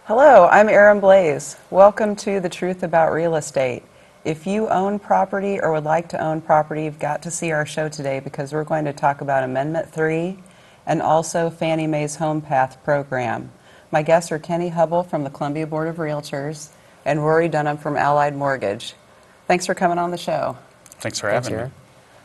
Hello, I'm Erin Blaise. Welcome to The Truth About Real Estate. If you own property or would like to own property, you've got to see our show today because we're going to talk about Amendment 3 and also Fannie Mae's Homepath program. My guests are Kenny Hubble from the Columbia Board of Realtors and Rory Dunham from Allied Mortgage. Thanks for coming on the show. Thanks for having me.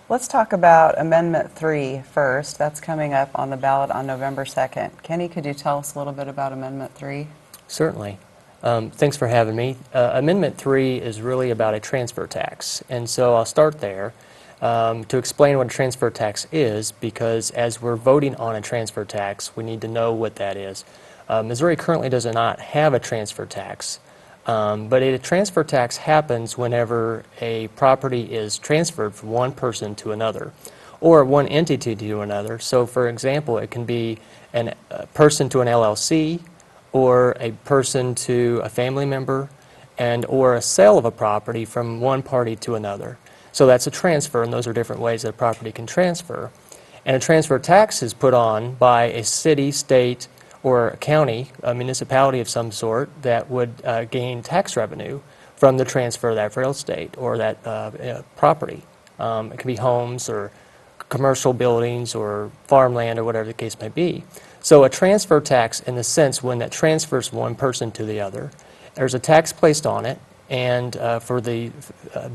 Let's talk about Amendment 3 first. That's coming up on the ballot on November 2nd. Kenny, could you tell us a little bit about Amendment 3? Certainly. Thanks for having me. Amendment 3 is really about a transfer tax, and so I'll start there to explain what a transfer tax is, because as we're voting on a transfer tax, we need to know what that is. Missouri currently does not have a transfer tax, but a transfer tax happens whenever a property is transferred from one person to another, or one entity to another. So, for example, it can be a person to an LLC, or a person to a family member, or a sale of a property from one party to another. So that's a transfer, and those are different ways that a property can transfer. And a transfer tax is put on by a city, state, or a county, a municipality of some sort, that would gain tax revenue from the transfer of that real estate or that property. It can be homes or commercial buildings or farmland or whatever the case may be. So a transfer tax, in the sense when that transfers from one person to the other, there's a tax placed on it, and for the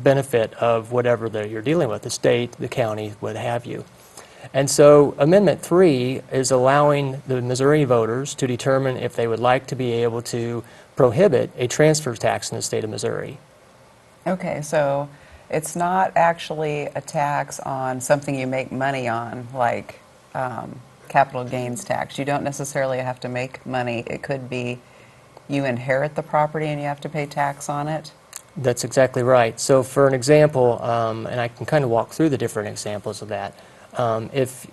benefit of whatever you're dealing with, the state, the county, what have you. And so Amendment 3 is allowing the Missouri voters to determine if they would like to be able to prohibit a transfer tax in the state of Missouri. Okay, so it's not actually a tax on something you make money on, like capital gains tax. You don't necessarily have to make money. It could be you inherit the property and you have to pay tax on it. That's exactly right. So for an example, and I can kind of walk through the different examples of that, if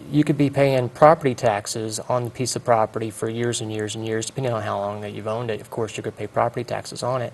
you could be paying property taxes on the piece of property for years and years and years, depending on how long that you've owned it, of course you could pay property taxes on it.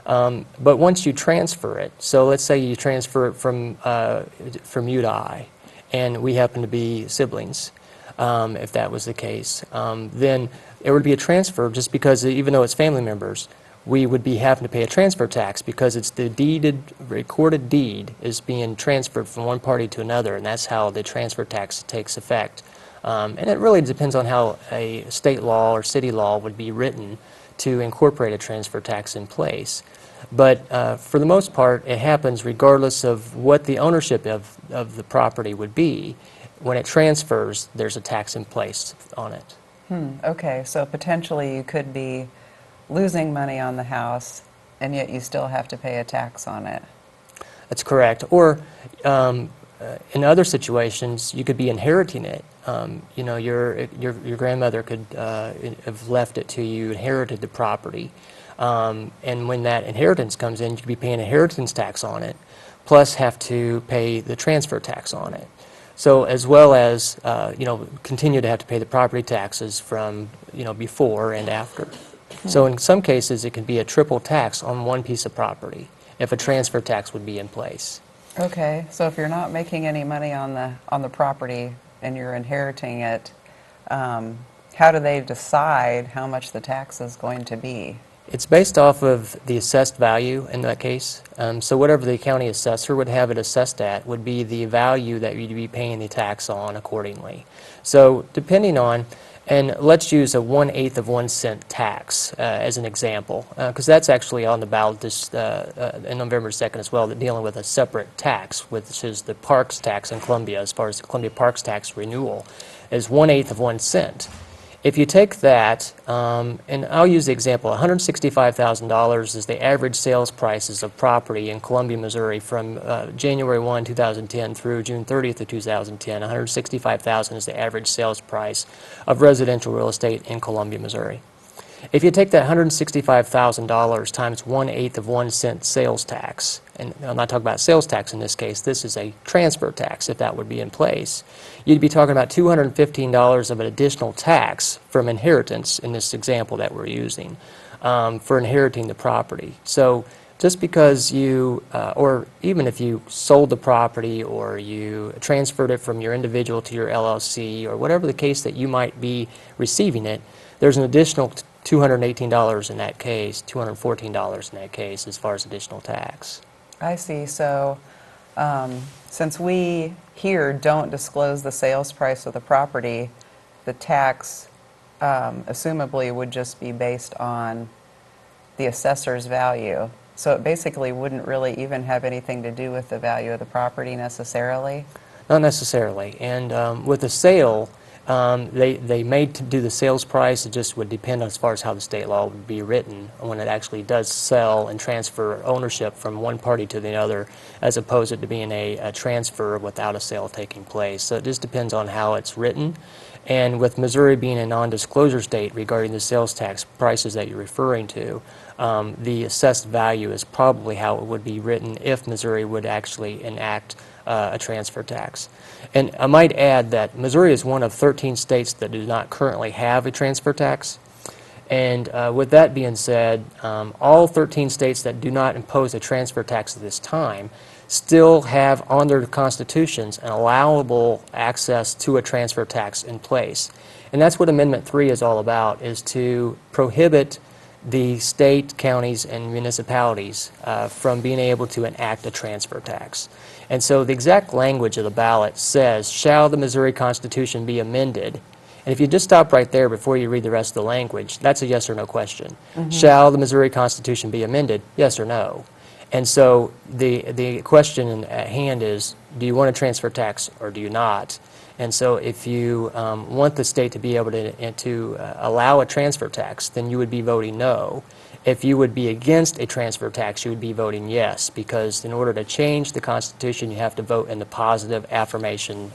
But once you transfer it, so let's say you transfer it from you to I, and we happen to be siblings, if that was the case, then it would be a transfer, just because even though it's family members, we would be having to pay a transfer tax because it's the recorded deed is being transferred from one party to another, and that's how the transfer tax takes effect. And it really depends on how a state law or city law would be written to incorporate a transfer tax in place. But for the most part, it happens regardless of what the ownership of the property would be. When it transfers, there's a tax in place on it. Okay, so potentially you could be losing money on the house, and yet you still have to pay a tax on it. That's correct. Or in other situations, you could be inheriting it. You know, your grandmother could have left it to you, inherited the property. And when that inheritance comes in, you could be paying inheritance tax on it, plus have to pay the transfer tax on it. So as well as, continue to have to pay the property taxes from, before and after. So in some cases, it can be a triple tax on one piece of property if a transfer tax would be in place. Okay, so if you're not making any money on the property and you're inheriting it, how do they decide how much the tax is going to be? It's based off of the assessed value in that case. So whatever the county assessor would have it assessed at would be the value that you'd be paying the tax on accordingly. So depending on, and let's use a 1/8 of 1 cent tax as an example, because that's actually on the ballot this in November 2nd as well, dealing with a separate tax, which is the parks tax in Columbia, as far as the Columbia Parks tax renewal, is 1/8 of 1 cent. If you take that, and I'll use the example, $165,000 is the average sales prices of property in Columbia, Missouri from January 1, 2010 through June 30th of 2010. $165,000 is the average sales price of residential real estate in Columbia, Missouri. If you take that $165,000 times 1/8 of 1 cent sales tax, and I'm not talking about sales tax in this case, this is a transfer tax if that would be in place, you'd be talking about $215 of an additional tax from inheritance in this example that we're using for inheriting the property. So just because you, or even if you sold the property or you transferred it from your individual to your LLC or whatever the case that you might be receiving it, there's an additional $218 in that case, $214 in that case as far as additional tax. I see. So since we here don't disclose the sales price of the property, the tax assumably would just be based on the assessor's value. So it basically wouldn't really even have anything to do with the value of the property necessarily? Not necessarily. And with a sale, they may do the sales price. It just would depend as far as how the state law would be written when it actually does sell and transfer ownership from one party to the other, as opposed to being a transfer without a sale taking place. So it just depends on how it's written. And with Missouri being a non-disclosure state regarding the sales tax prices that you're referring to, the assessed value is probably how it would be written if Missouri would actually enact a transfer tax. And I might add that Missouri is one of 13 states that do not currently have a transfer tax. And with that being said, all 13 states that do not impose a transfer tax at this time still have on their constitutions an allowable access to a transfer tax in place. And that's what Amendment 3 is all about, is to prohibit the state, counties, and municipalities from being able to enact a transfer tax. And so the exact language of the ballot says, shall the Missouri Constitution be amended? And if you just stop right there before you read the rest of the language, that's a yes or no question. Mm-hmm. Shall the Missouri Constitution be amended? Yes or no? And so the question at hand is, do you want a transfer tax or do you not? And so if you want the state to be able to allow a transfer tax, then you would be voting no. If you would be against a transfer tax, you would be voting yes, because in order to change the Constitution, you have to vote in the positive affirmation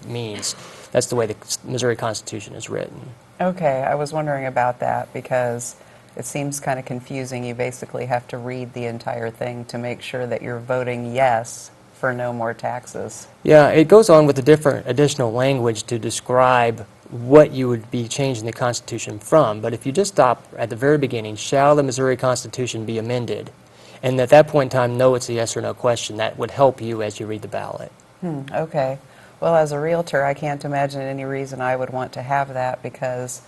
means. That's the way the Missouri Constitution is written. Okay, I was wondering about that because it seems kind of confusing. You basically have to read the entire thing to make sure that you're voting yes for no more taxes. Yeah, it goes on with the different additional language to describe what you would be changing the Constitution from. But if you just stop at the very beginning, shall the Missouri Constitution be amended? And at that point in time, no, it's a yes or no question. That would help you as you read the ballot. Okay. Well, as a realtor, I can't imagine any reason I would want to have that, because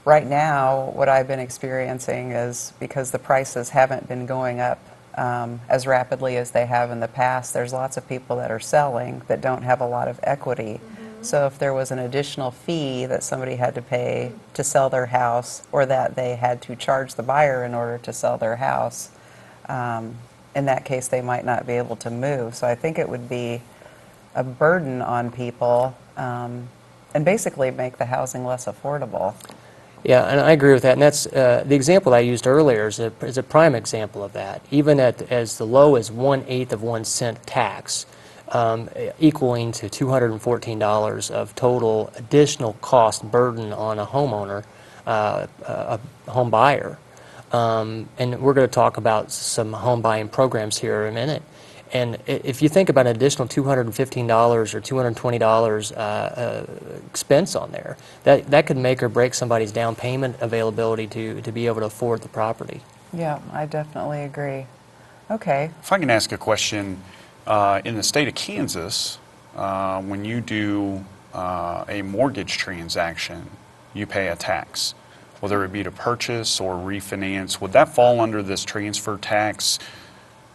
right now what I've been experiencing is, because the prices haven't been going up as rapidly as they have in the past, there's lots of people that are selling that don't have a lot of equity. So if there was an additional fee that somebody had to pay to sell their house, or that they had to charge the buyer in order to sell their house, in that case they might not be able to move. So I think it would be a burden on people and basically make the housing less affordable. Yeah, and I agree with that. And that's the example I used earlier is a prime example of that. Even as the low as 1/8 of 1 cent tax, equaling to $214 of total additional cost burden on a homeowner, a home buyer. And we're going to talk about some home buying programs here in a minute. And if you think about an additional $215 or $220 expense on there, that could make or break somebody's down payment availability to be able to afford the property. Yeah, I definitely agree. Okay. If I can ask a question, in the state of Kansas, when you do a mortgage transaction, you pay a tax, whether it be to purchase or refinance. Would that fall under this transfer tax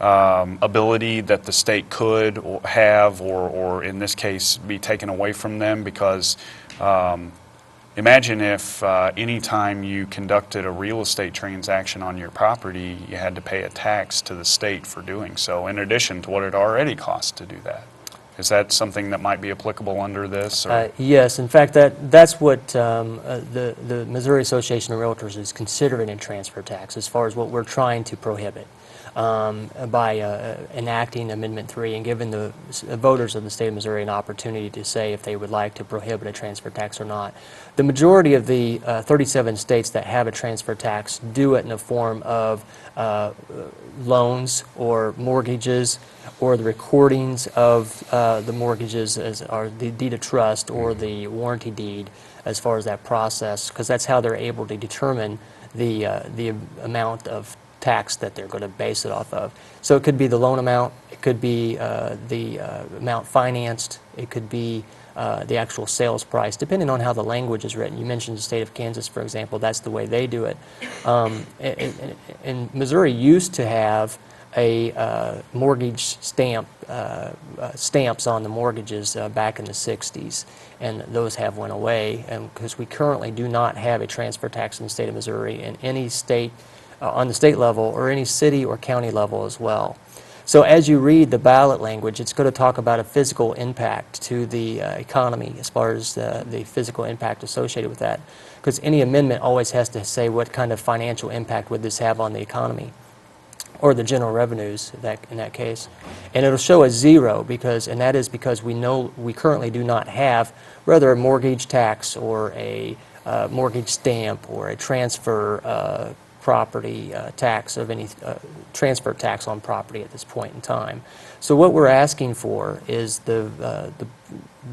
ability that the state could have, or in this case be taken away from them? Because imagine if any time you conducted a real estate transaction on your property, you had to pay a tax to the state for doing so, in addition to what it already costs to do that. Is that something that might be applicable under this? Yes, in fact, that's what the Missouri Association of Realtors is considering a transfer tax, as far as what we're trying to prohibit by enacting Amendment 3 and giving the voters of the state of Missouri an opportunity to say if they would like to prohibit a transfer tax or not. The majority of the 37 states that have a transfer tax do it in the form of loans or mortgages, or the recordings of the mortgages or the deed of trust or the warranty deed, as far as that process, because that's how they're able to determine the amount of tax that they're going to base it off of. So it could be the loan amount, it could be the amount financed, it could be the actual sales price, depending on how the language is written. You mentioned the state of Kansas, for example. That's the way they do it. And Missouri used to have a mortgage stamps on the mortgages back in the 60s, and those have went away because we currently do not have a transfer tax in the state of Missouri in any state on the state level or any city or county level as well. So as you read the ballot language, it's going to talk about a physical impact to the economy as far as the physical impact associated with that, because any amendment always has to say what kind of financial impact would this have on the economy or the general revenues in that case. And it'll show a 0 and that is because we know we currently do not have whether a mortgage tax or a mortgage stamp or a transfer property tax of any transfer tax on property at this point in time. So what we're asking for is the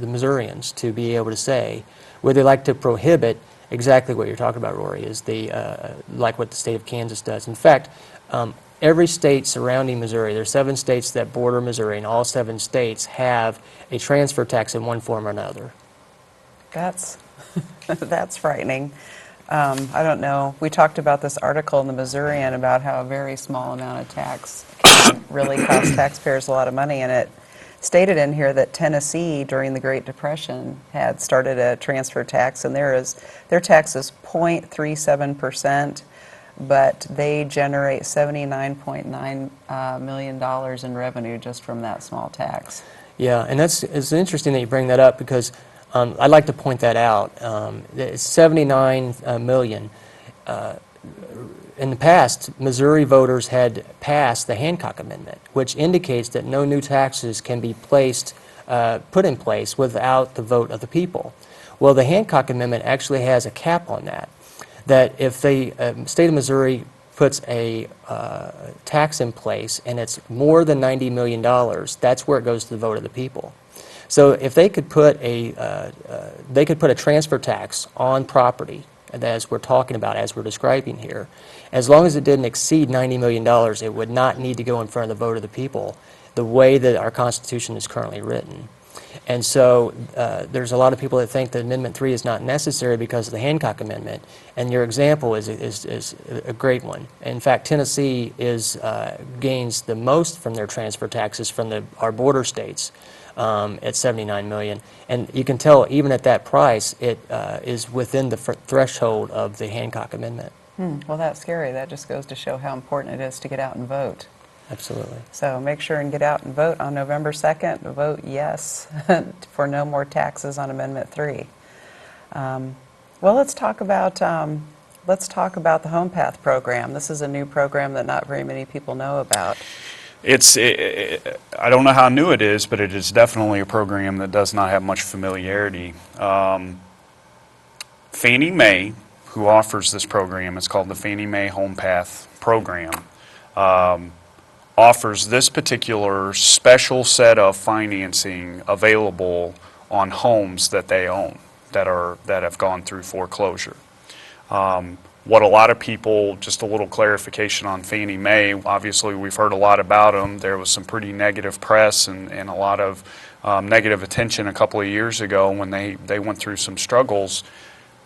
Missourians to be able to say, would they like to prohibit exactly what you're talking about, Rory, is like what the state of Kansas does. In fact, every state surrounding Missouri, there are 7 states that border Missouri, and all 7 states have a transfer tax in one form or another. That's frightening. I don't know. We talked about this article in the Missourian about how a very small amount of tax can really cost taxpayers a lot of money, and it stated in here that Tennessee during the Great Depression had started a transfer tax, and their tax is 0.37%, but they generate $79.9 million in revenue just from that small tax. Yeah, and it's interesting that you bring that up because I'd like to point that out. It's 79 million. In the past, Missouri voters had passed the Hancock Amendment, which indicates that no new taxes can be put in place without the vote of the people. Well, the Hancock Amendment actually has a cap on that, that if the state of Missouri puts a tax in place and it's more than $90 million, that's where it goes to the vote of the people. So if they could put a transfer tax on property, as we're talking about, as we're describing here, as long as it didn't exceed $90 million, it would not need to go in front of the vote of the people the way that our Constitution is currently written. And so there's a lot of people that think that Amendment 3 is not necessary because of the Hancock Amendment, and your example is a great one. In fact, Tennessee gains the most from their transfer taxes from our border states. At $79 million, and you can tell even at that price it is within the threshold of the Hancock Amendment. Well, that's scary. That just goes to show how important it is to get out and vote. Absolutely. So make sure and get out and vote on November 2nd. Vote yes for no more taxes on Amendment 3. Well, let's talk about the Homepath program. This is a new program that not very many people know about. I don't know how new it is, but it is definitely a program that does not have much familiarity. Fannie Mae, who offers this program, it's called the Fannie Mae Homepath program, offers this particular special set of financing available on homes that they own that have gone through foreclosure. What a lot of people, just a little clarification on Fannie Mae, obviously we've heard a lot about them. There was some pretty negative press and a lot of negative attention a couple of years ago when they went through some struggles.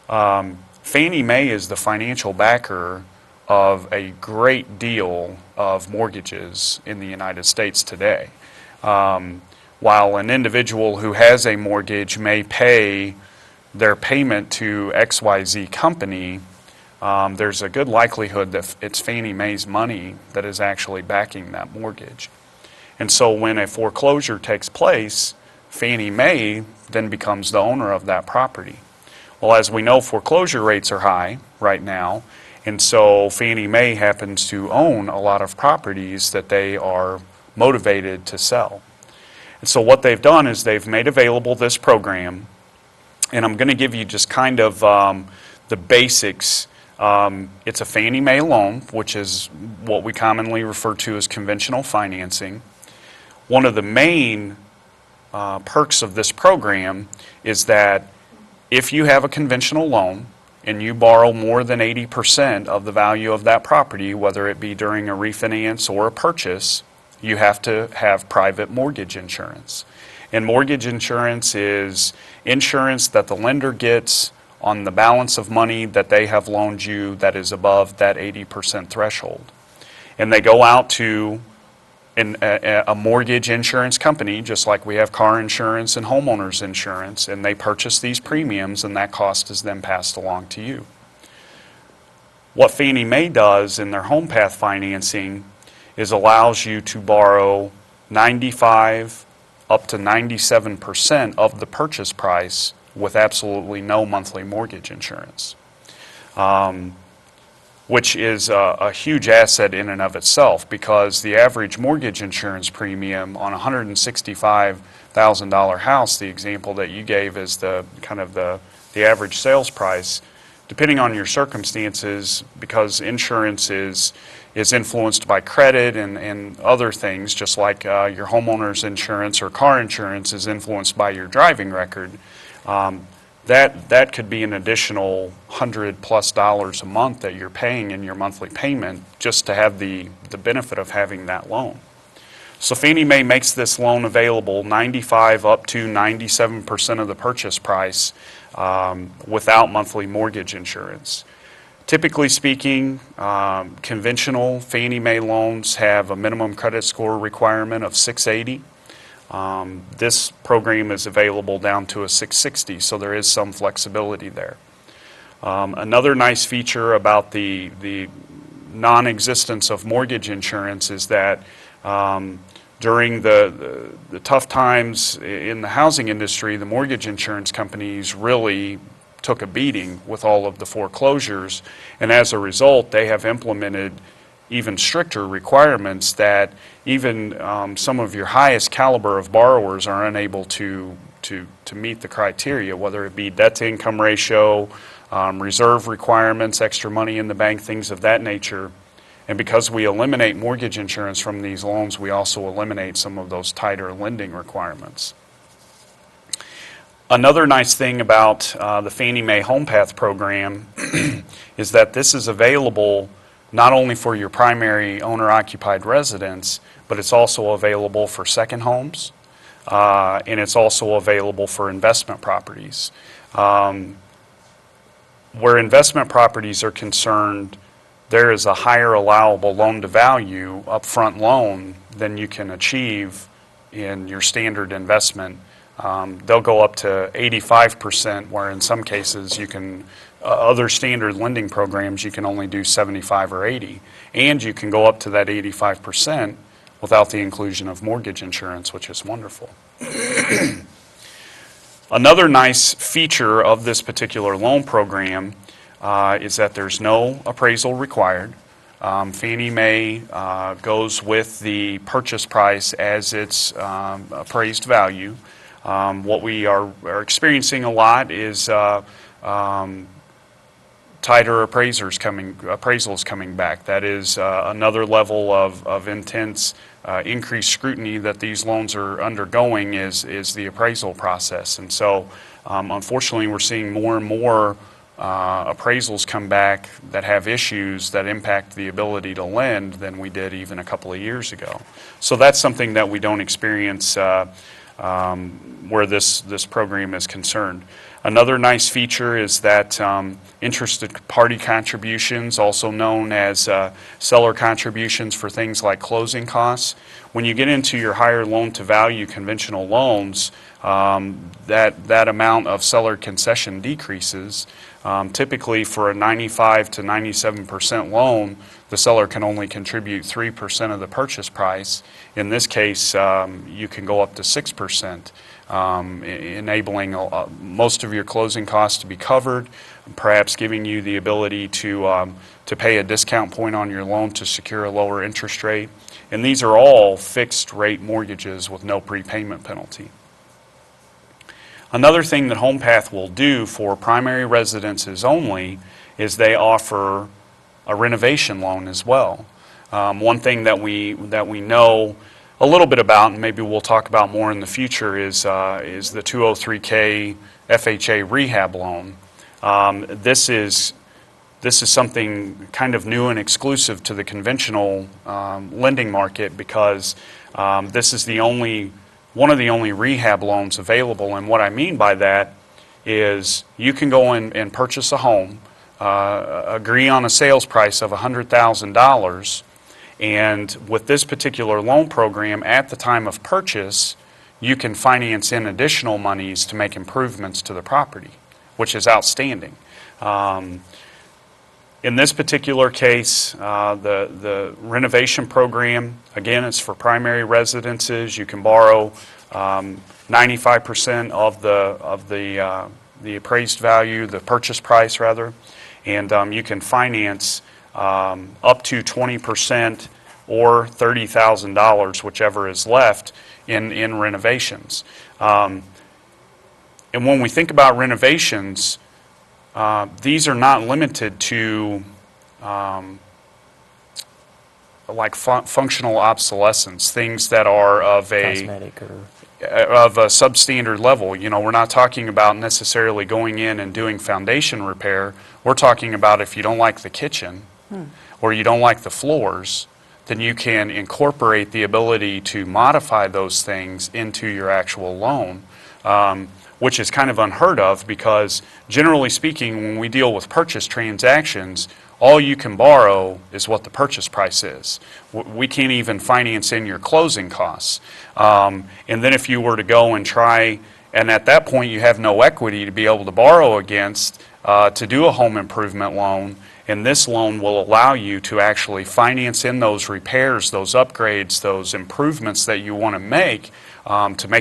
Fannie Mae is the financial backer of a great deal of mortgages in the United States today. While an individual who has a mortgage may pay their payment to XYZ company, there's a good likelihood that it's Fannie Mae's money that is actually backing that mortgage. And so when a foreclosure takes place, Fannie Mae then becomes the owner of that property. Well, as we know, foreclosure rates are high right now, and so Fannie Mae happens to own a lot of properties that they are motivated to sell. And so what they've done is they've made available this program, and I'm going to give you just kind of the basics. It's a Fannie Mae loan, which is what we commonly refer to as conventional financing. One of the main perks of this program is that if you have a conventional loan and you borrow more than 80% of the value of that property, whether it be during a refinance or a purchase, you have to have private mortgage insurance. And mortgage insurance is insurance that the lender gets on the balance of money that they have loaned you that is above that 80% threshold. And they go out to a mortgage insurance company, just like we have car insurance and homeowners insurance, and they purchase these premiums, and that cost is then passed along to you. What Fannie Mae does in their Homepath financing is allows you to borrow 95 up to 97% of the purchase price with absolutely no monthly mortgage insurance, which is a huge asset in and of itself, because the average mortgage insurance premium on a $165,000 house, the example that you gave is the average sales price, depending on your circumstances, because insurance is influenced by credit and other things, just like your homeowner's insurance or car insurance is influenced by your driving record. That could be an additional $100+ a month that you're paying in your monthly payment just to have the benefit of having that loan. So Fannie Mae makes this loan available 95 up to 97% of the purchase price without monthly mortgage insurance. Typically speaking, conventional Fannie Mae loans have a minimum credit score requirement of 680. This program is available down to a 660, so there is some flexibility there. Another nice feature about the non-existence of mortgage insurance is that during the tough times in the housing industry, the mortgage insurance companies really took a beating with all of the foreclosures, and as a result, they have implemented even stricter requirements that even some of your highest caliber of borrowers are unable to meet the criteria, whether it be debt-to-income ratio, reserve requirements, extra money in the bank, things of that nature. And because we eliminate mortgage insurance from these loans, we also eliminate some of those tighter lending requirements. Another nice thing about the Fannie Mae Homepath program is that this is available not only for your primary owner-occupied residence, but it's also available for second homes, and it's also available for investment properties. Where investment properties are concerned, there is a higher allowable loan-to-value upfront loan than you can achieve in your standard investment. They'll go up to 85%, where in some cases you can, other standard lending programs, you can only do 75 or 80. And you can go up to that 85% without the inclusion of mortgage insurance, which is wonderful. Another nice feature of this particular loan program is that there's no appraisal required. Fannie Mae goes with the purchase price as its appraised value. What we are experiencing a lot is tighter appraisals coming back. That is another level of intense increased scrutiny that these loans are undergoing is the appraisal process. And so unfortunately we're seeing more and more appraisals come back that have issues that impact the ability to lend than we did even a couple of years ago. So that's something that we don't experience where this program is concerned. Another nice feature is that interested party contributions, also known as seller contributions for things like closing costs. When you get into your higher loan-to-value conventional loans, that amount of seller concession decreases. Typically for a 95 to 97% loan, the seller can only contribute 3% of the purchase price. In this case, you can go up to 6%. Enabling most of your closing costs to be covered, perhaps giving you the ability to pay a discount point on your loan to secure a lower interest rate. And these are all fixed rate mortgages with no prepayment penalty. Another thing that Homepath will do for primary residences only is they offer a renovation loan as well. One thing that we know a little bit about, and maybe we'll talk about more in the future, is the 203K FHA rehab loan. This is something kind of new and exclusive to the conventional lending market, because this is the only one of the only rehab loans available. And what I mean by that is you can go in and purchase a home, agree on a sales price of $100,000, and with this particular loan program, at the time of purchase, you can finance in additional monies to make improvements to the property, which is outstanding. In this particular case, the renovation program, again, is for primary residences. You can borrow 95% of the appraised value, the purchase price rather, and you can finance up to 20% or $30,000, whichever is left, in renovations. And when we think about renovations, these are not limited to like functional obsolescence, things that are of Cosmetic or a substandard level. You know, we're not talking about necessarily going in and doing foundation repair. We're talking about if you don't like the kitchen or you don't like the floors, then you can incorporate the ability to modify those things into your actual loan, which is kind of unheard of because generally speaking, when we deal with purchase transactions, all you can borrow is what the purchase price is. We can't even finance in your closing costs. And then if you were to go and try, and at that point you have no equity to be able to borrow against to do a home improvement loan, and this loan will allow you to actually finance in those repairs, those upgrades, those improvements that you want to make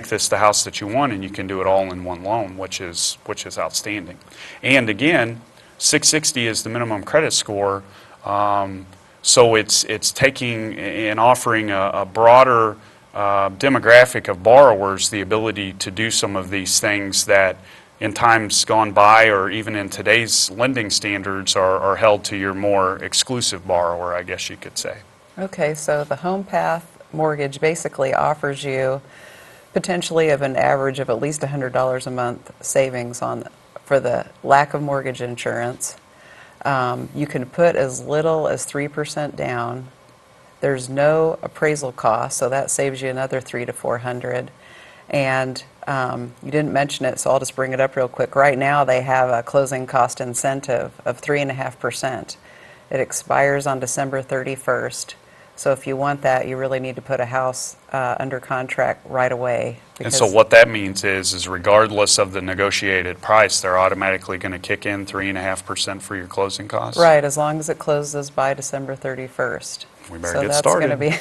this the house that you want, and you can do it all in one loan, which is outstanding. And again, 660 is the minimum credit score, so it's taking and offering a broader demographic of borrowers the ability to do some of these things that in times gone by or even in today's lending standards are held to your more exclusive borrower, I guess you could say. Okay, so the Homepath mortgage basically offers you potentially of an average of at least $100 a month savings for the lack of mortgage insurance. You can put as little as 3% down. There's no appraisal cost, so that saves you another $300 to $400. And you didn't mention it, so I'll just bring it up real quick. Right now they have a closing cost incentive of 3.5%. It expires on December 31st. So if you want that, you really need to put a house under contract right away. And so what that means is regardless of the negotiated price, they're automatically going to kick in 3.5% for your closing costs? Right, as long as it closes by December 31st. We better get started. Going to be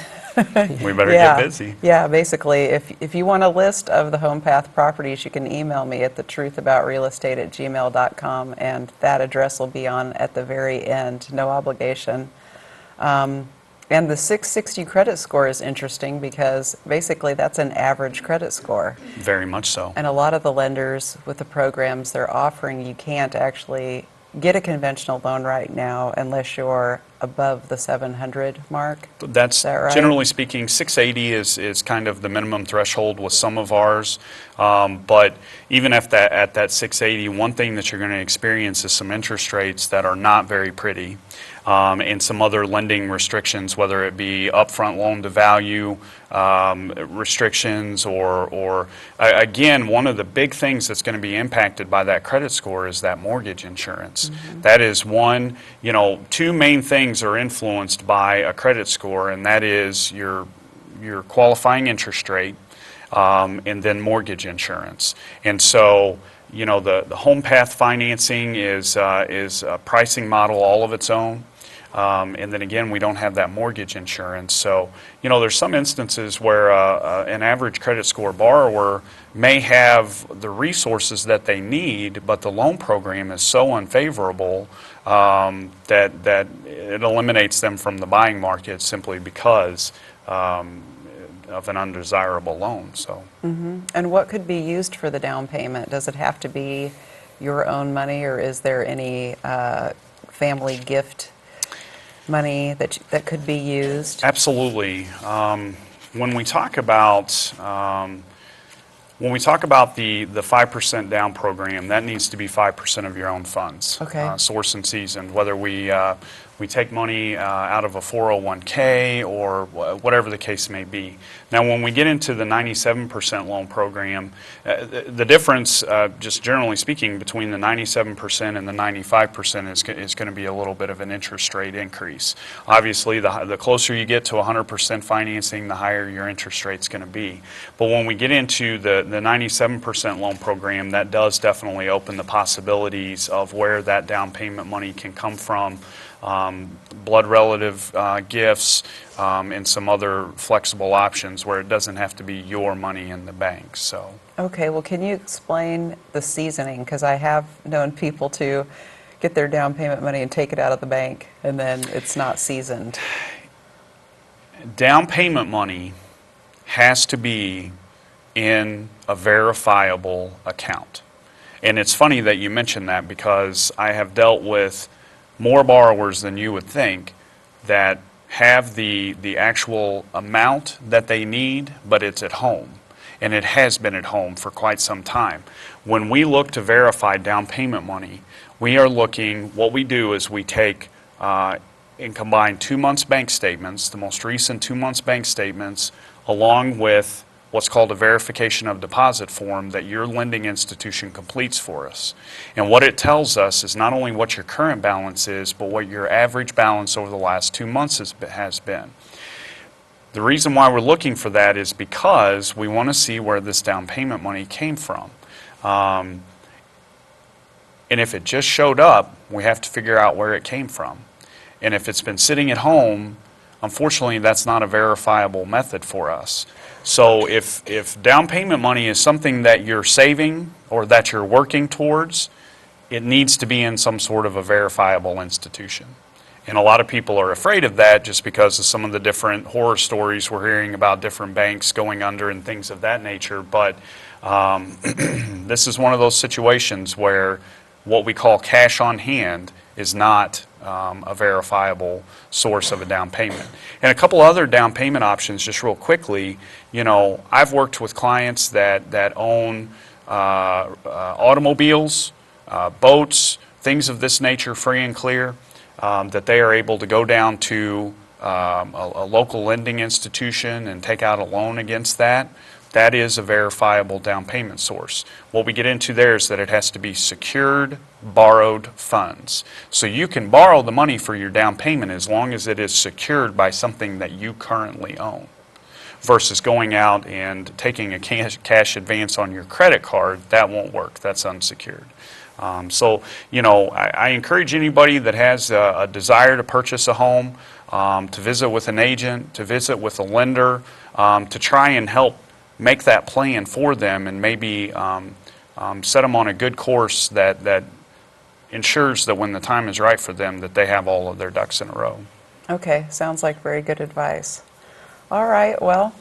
We better get busy. Yeah, basically, if you want a list of the Homepath properties, you can email me at thetruthaboutrealestate@gmail.com, and that address will be on at the very end, no obligation. And the 660 credit score is interesting because basically that's an average credit score. Very much so. And a lot of the lenders with the programs they're offering, you can't actually get a conventional loan right now unless you're above the 700 mark. That's right? Generally speaking, 680 is kind of the minimum threshold with some of ours. But even at that 680, one thing that you're going to experience is some interest rates that are not very pretty. And some other lending restrictions, whether it be upfront loan to value restrictions or again, one of the big things that's going to be impacted by that credit score is that mortgage insurance. Mm-hmm. That is one, two main things are influenced by a credit score, and that is your qualifying interest rate and then mortgage insurance. And so, the Homepath financing is a pricing model all of its own. And then again, we don't have that mortgage insurance. So, there's some instances where an average credit score borrower may have the resources that they need, but the loan program is so unfavorable that it eliminates them from the buying market simply because of an undesirable loan. So. Mm-hmm. And what could be used for the down payment? Does it have to be your own money, or is there any family gift money that could be used? Absolutely. When we talk about the 5% down program, that needs to be 5% of your own funds, okay. Source and seasoned. Whether we We take money out of a 401k or whatever the case may be. Now, when we get into the 97% loan program, the difference, just generally speaking, between the 97% and the 95% is going to be a little bit of an interest rate increase. Obviously, the closer you get to 100% financing, the higher your interest rate's going to be. But when we get into the 97% loan program, that does definitely open the possibilities of where that down payment money can come from. Blood relative gifts, and some other flexible options where it doesn't have to be your money in the bank. So, Okay, well, can you explain the seasoning? Because I have known people to get their down payment money and take it out of the bank, and then it's not seasoned. down payment money has to be in a verifiable account. And it's funny that you mentioned that, because I have dealt with more borrowers than you would think that have the actual amount that they need, but it's at home. And it has been at home for quite some time. When we look to verify down payment money, we are looking, what we do is we take and combine 2 months bank statements, the most recent 2 months bank statements, along with what's called a verification of deposit form that your lending institution completes for us. And what it tells us is not only what your current balance is, but what your average balance over the last 2 months has been. The reason why we're looking for that is because we want to see where this down payment money came from. And if it just showed up, we have to figure out where it came from. And if it's been sitting at home, unfortunately, that's not a verifiable method for us. So if down payment money is something that you're saving or that you're working towards, it needs to be in some sort of a verifiable institution. And a lot of people are afraid of that just because of some of the different horror stories we're hearing about different banks going under and things of that nature. But this is one of those situations where what we call cash on hand is not a verifiable source of a down payment. And a couple other down payment options, just real quickly, I've worked with clients that own automobiles, boats, things of this nature, free and clear, that they are able to go down to a local lending institution and take out a loan against that. That is a verifiable down payment source. What we get into there is that it has to be secured, borrowed funds. So you can borrow the money for your down payment as long as it is secured by something that you currently own, versus going out and taking a cash advance on your credit card. That won't work. That's unsecured. I encourage anybody that has a desire to purchase a home to visit with an agent, to visit with a lender, to try and help make that plan for them, and maybe set them on a good course that ensures that when the time is right for them, that they have all of their ducks in a row. Okay, sounds like very good advice. All right, well,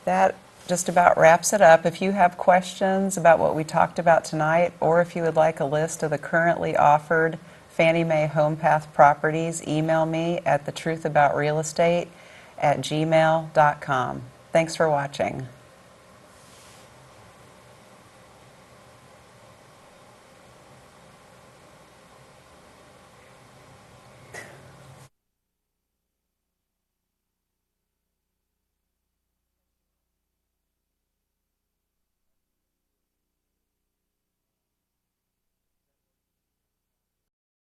that just about wraps it up. If you have questions about what we talked about tonight, or if you would like a list of the currently offered Fannie Mae Homepath properties, email me at thetruthaboutrealestate@gmail.com. Thanks for watching.